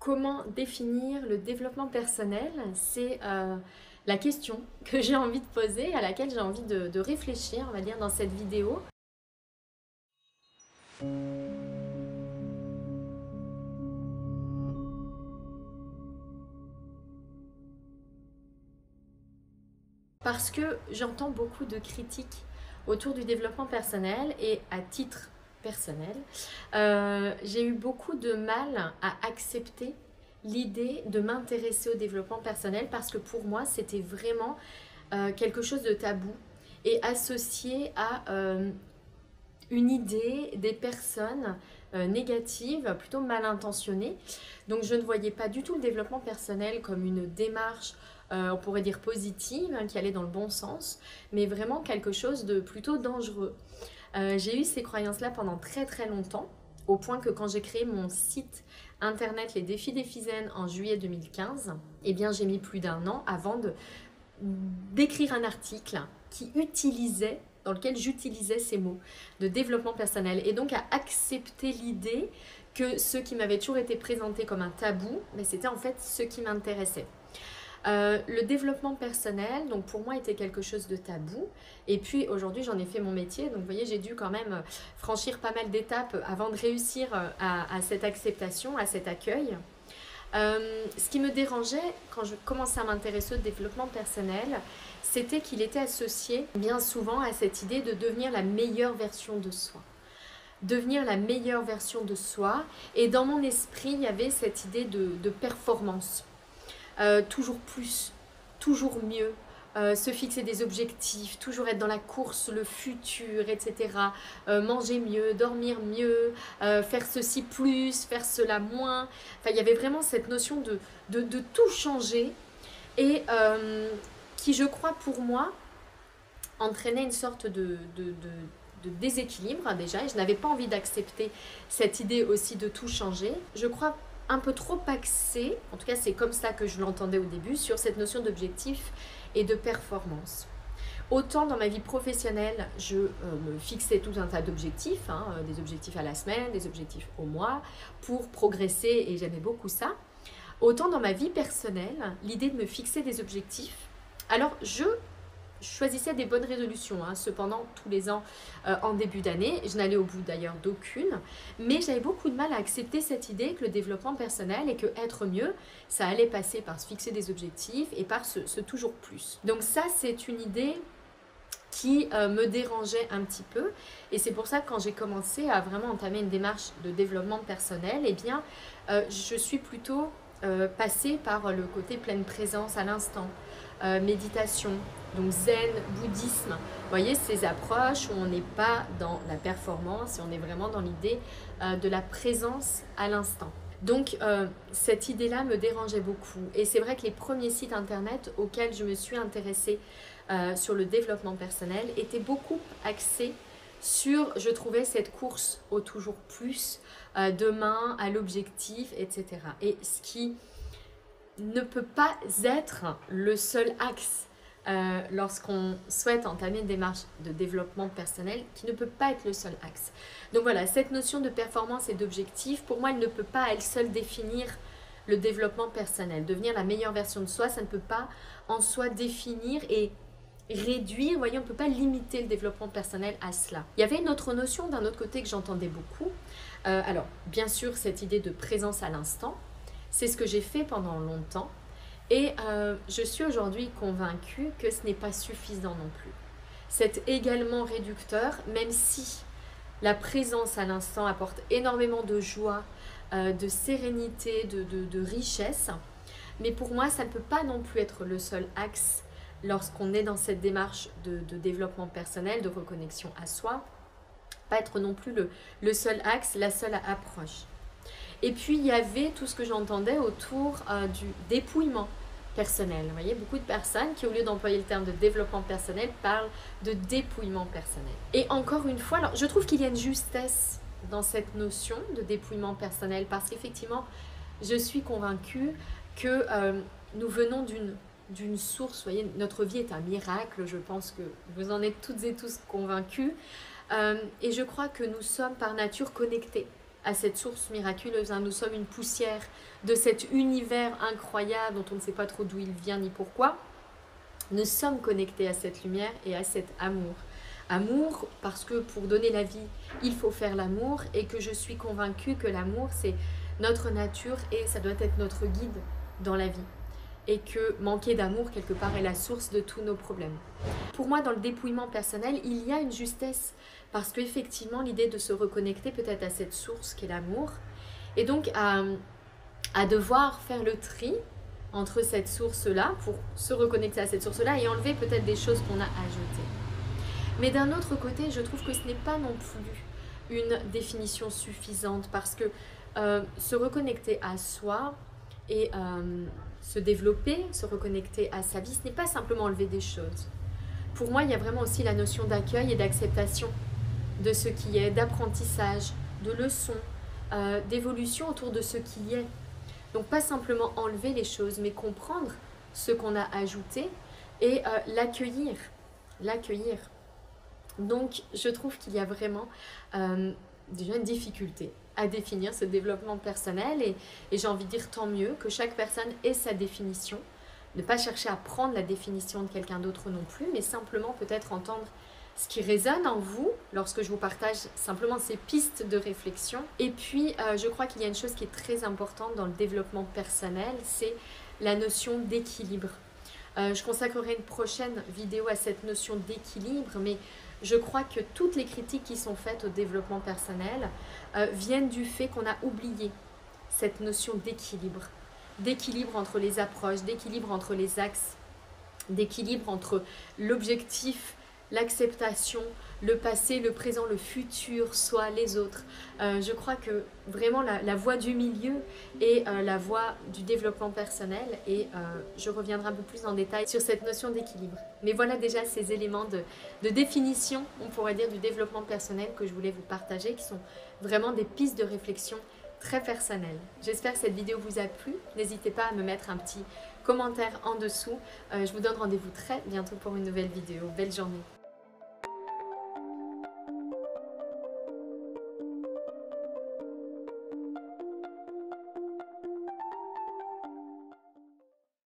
Comment définir le développement personnel? C'est la question que j'ai envie de poser, à laquelle j'ai envie de réfléchir, on va dire, dans cette vidéo. Parce que j'entends beaucoup de critiques autour du développement personnel et à titre personnel, j'ai eu beaucoup de mal à accepter l'idée de m'intéresser au développement personnel parce que pour moi c'était vraiment quelque chose de tabou et associé à une idée des personnes négatives, plutôt mal intentionnées. Donc je ne voyais pas du tout le développement personnel comme une démarche, on pourrait dire positive, qui allait dans le bon sens, mais vraiment quelque chose de plutôt dangereux. J'ai eu ces croyances-là pendant très très longtemps, au point que quand j'ai créé mon site internet Les Défis d'Ephizen en juillet 2015, eh bien j'ai mis plus d'un an avant d'écrire un article dans lequel j'utilisais ces mots de développement personnel, et donc à accepter l'idée que ce qui m'avait toujours été présenté comme un tabou, mais c'était en fait ce qui m'intéressait. Le développement personnel, donc pour moi, était quelque chose de tabou. Et puis aujourd'hui, j'en ai fait mon métier. Donc vous voyez, j'ai dû quand même franchir pas mal d'étapes avant de réussir à cette acceptation, à cet accueil. Ce qui me dérangeait quand je commençais à m'intéresser au développement personnel, c'était qu'il était associé bien souvent à cette idée de devenir la meilleure version de soi. Devenir la meilleure version de soi. Et dans mon esprit, il y avait cette idée de performance. Toujours plus, toujours mieux, se fixer des objectifs, toujours être dans la course, le futur, etc. Manger mieux, dormir mieux, faire ceci plus, faire cela moins. Enfin, il y avait vraiment cette notion de tout changer et qui, je crois, pour moi, entraînait une sorte de déséquilibre déjà, et je n'avais pas envie d'accepter cette idée aussi de tout changer. Je crois un peu trop axé, en tout cas c'est comme ça que je l'entendais au début, sur cette notion d'objectif et de performance. Autant dans ma vie professionnelle, je me fixais tout un tas d'objectifs, des objectifs à la semaine, des objectifs au mois, pour progresser, et j'aimais beaucoup ça. Autant dans ma vie personnelle, l'idée de me fixer des objectifs, alors je choisissais des bonnes résolutions, cependant tous les ans en début d'année, je n'allais au bout d'ailleurs d'aucune, mais j'avais beaucoup de mal à accepter cette idée que le développement personnel et que être mieux, ça allait passer par se fixer des objectifs et par ce toujours plus. Donc ça, c'est une idée qui me dérangeait un petit peu, et c'est pour ça que quand j'ai commencé à vraiment entamer une démarche de développement personnel, eh bien je suis plutôt passée par le côté pleine présence à l'instant, méditation, donc zen, bouddhisme. Vous voyez, ces approches où on n'est pas dans la performance et on est vraiment dans l'idée de la présence à l'instant. Donc cette idée-là me dérangeait beaucoup, et c'est vrai que les premiers sites internet auxquels je me suis intéressée sur le développement personnel étaient beaucoup axés sur, je trouvais, cette course au toujours plus, demain, à l'objectif, etc. Et ce qui ne peut pas être le seul axe lorsqu'on souhaite entamer une démarche de développement personnel, qui ne peut pas être le seul axe. Donc voilà, cette notion de performance et d'objectif, pour moi, elle ne peut pas à elle seule définir le développement personnel. Devenir la meilleure version de soi, ça ne peut pas en soi définir et réduire, voyez, on ne peut pas limiter le développement personnel à cela. Il y avait une autre notion d'un autre côté que j'entendais beaucoup. Alors, bien sûr, cette idée de présence à l'instant, c'est ce que j'ai fait pendant longtemps, et je suis aujourd'hui convaincue que ce n'est pas suffisant non plus. C'est également réducteur, même si la présence à l'instant apporte énormément de joie, de sérénité, de richesse, mais pour moi, ça ne peut pas non plus être le seul axe lorsqu'on est dans cette démarche de développement personnel, de reconnexion à soi, pas être non plus le seul axe, la seule approche. Et puis il y avait tout ce que j'entendais autour du dépouillement personnel. Vous voyez, beaucoup de personnes qui, au lieu d'employer le terme de développement personnel, parlent de dépouillement personnel. Et encore une fois, alors, je trouve qu'il y a une justesse dans cette notion de dépouillement personnel, parce qu'effectivement, je suis convaincue que nous venons d'une source. Vous voyez, notre vie est un miracle, je pense que vous en êtes toutes et tous convaincus, et je crois que nous sommes par nature connectés à cette source miraculeuse, hein. Nous sommes une poussière de cet univers incroyable dont on ne sait pas trop d'où il vient ni pourquoi. Nous sommes connectés à cette lumière et à cet amour. Amour parce que pour donner la vie, il faut faire l'amour, et que je suis convaincue que l'amour, c'est notre nature et ça doit être notre guide dans la vie. Et que manquer d'amour, quelque part, est la source de tous nos problèmes. Pour moi, dans le dépouillement personnel, il y a une justesse, parce qu'effectivement, l'idée de se reconnecter peut-être à cette source qui est l'amour, et donc à devoir faire le tri entre cette source-là, pour se reconnecter à cette source-là, et enlever peut-être des choses qu'on a ajoutées. Mais d'un autre côté, je trouve que ce n'est pas non plus une définition suffisante, parce que se reconnecter à soi et se développer, se reconnecter à sa vie, ce n'est pas simplement enlever des choses. Pour moi, il y a vraiment aussi la notion d'accueil et d'acceptation de ce qui est, d'apprentissage, de leçons, d'évolution autour de ce qui est. Donc pas simplement enlever les choses, mais comprendre ce qu'on a ajouté et l'accueillir. Donc je trouve qu'il y a vraiment déjà une difficulté à définir ce développement personnel, et j'ai envie de dire tant mieux que chaque personne ait sa définition. Ne pas chercher à prendre la définition de quelqu'un d'autre non plus, mais simplement peut-être entendre ce qui résonne en vous lorsque je vous partage simplement ces pistes de réflexion. Et puis je crois qu'il y a une chose qui est très importante dans le développement personnel, c'est la notion d'équilibre. Je consacrerai une prochaine vidéo à cette notion d'équilibre, mais je crois que toutes les critiques qui sont faites au développement personnel viennent du fait qu'on a oublié cette notion d'équilibre. D'équilibre entre les approches, d'équilibre entre les axes, d'équilibre entre l'objectif, l'acceptation, le passé, le présent, le futur, soi, les autres. Je crois que vraiment la voie du milieu est la voie du développement personnel, et je reviendrai un peu plus en détail sur cette notion d'équilibre. Mais voilà déjà ces éléments de définition, on pourrait dire, du développement personnel que je voulais vous partager, qui sont vraiment des pistes de réflexion très personnelles. J'espère que cette vidéo vous a plu. N'hésitez pas à me mettre un petit commentaire en dessous. Je vous donne rendez-vous très bientôt pour une nouvelle vidéo. Belle journée.